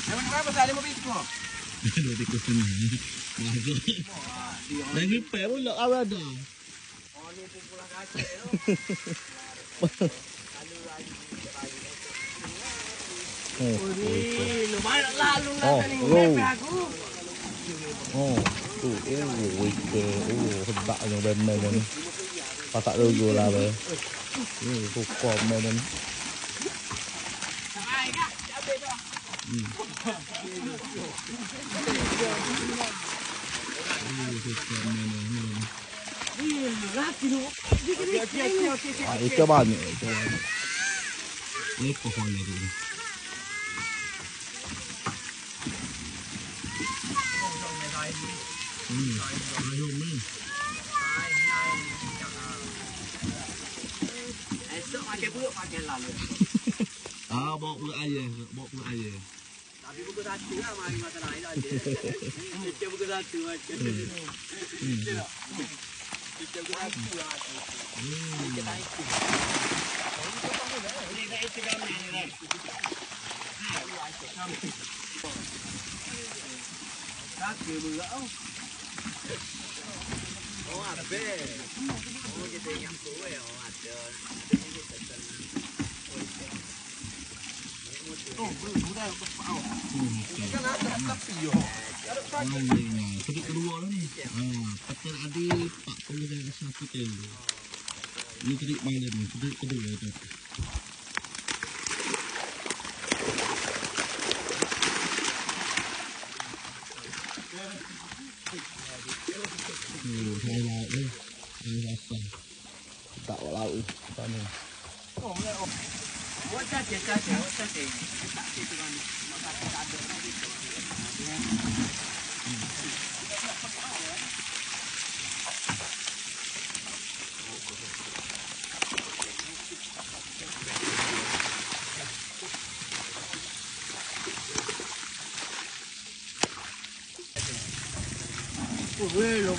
Yang berapa saya 5 tikus? 2 tikus ni. Masuk. Dah repair pula awal dah. Oh ni pun pulang kacau tu. Lumayan lalu nak ni repair aku. Tu hebat yang benar ni. Patak logo lah be. Hukum benar ni. Hai kak, habis dah. Itu banyak. Ini pohon lagi. Ayam ni. Esok makan buruk makan lalu. Bawa buruk ayam, Tapi buku satu lah mari makan lain aja. Kita buku satu aja. Kita buku satu lah. Kita tak ikut. Ini tak ikut kami ni. Kaki berat oh. Oh apa? Oh kita ingat kowe oh ada. Oh, budak pau. Kan ada tapi yo. Sedikit kedua lah ni. Petel ada 41 kilo. Ini sedikit malam ni, sedikit kedua tu. Saya laut ni. Saya rasa. Tak laut sana. Oh, buat saja. Tak situ kan. Maka tak ada lagi. Bueno,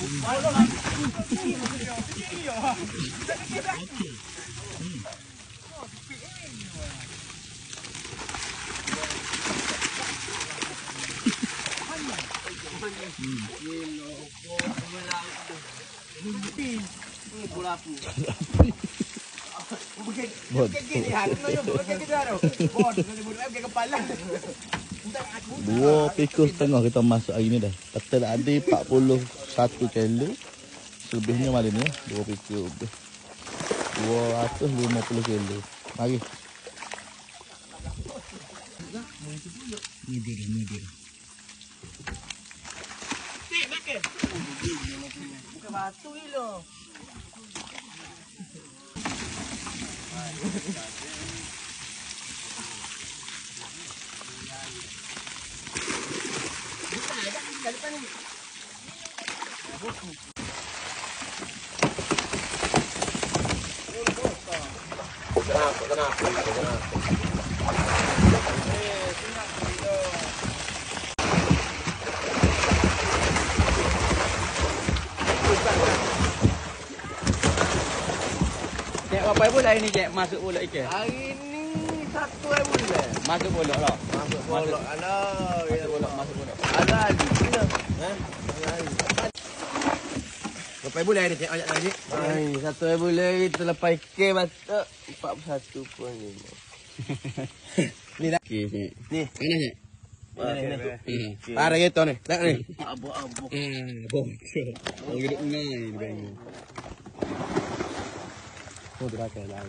Dua pikul setengah kita masuk hari ni dah. Petel ada 41 kilo. Selebihnya malam ni 2 pikul lebih. 250 kilo. Mari. Mudir. Tik makan. Bukan batu ni lo. Kenapa? Cek apa pun hari ni cek masuk bolak ikan. Hari ni 1 bulan. Masuk bolak lah. Masuk bolak. Alah, Masuk bolak. Alah, gila. Berapa bulan hari ni cek ajak lagi? Ai, 1 bulan kita lepas ikan batuk 41.5. Ni dah. Okey, cik. Ni. Mana cik? Ni. Parah gitu ni. Tengok ni. Abuk-abuk. Bocor. Orang hidup ngai ni bang. Oh, dah kalah.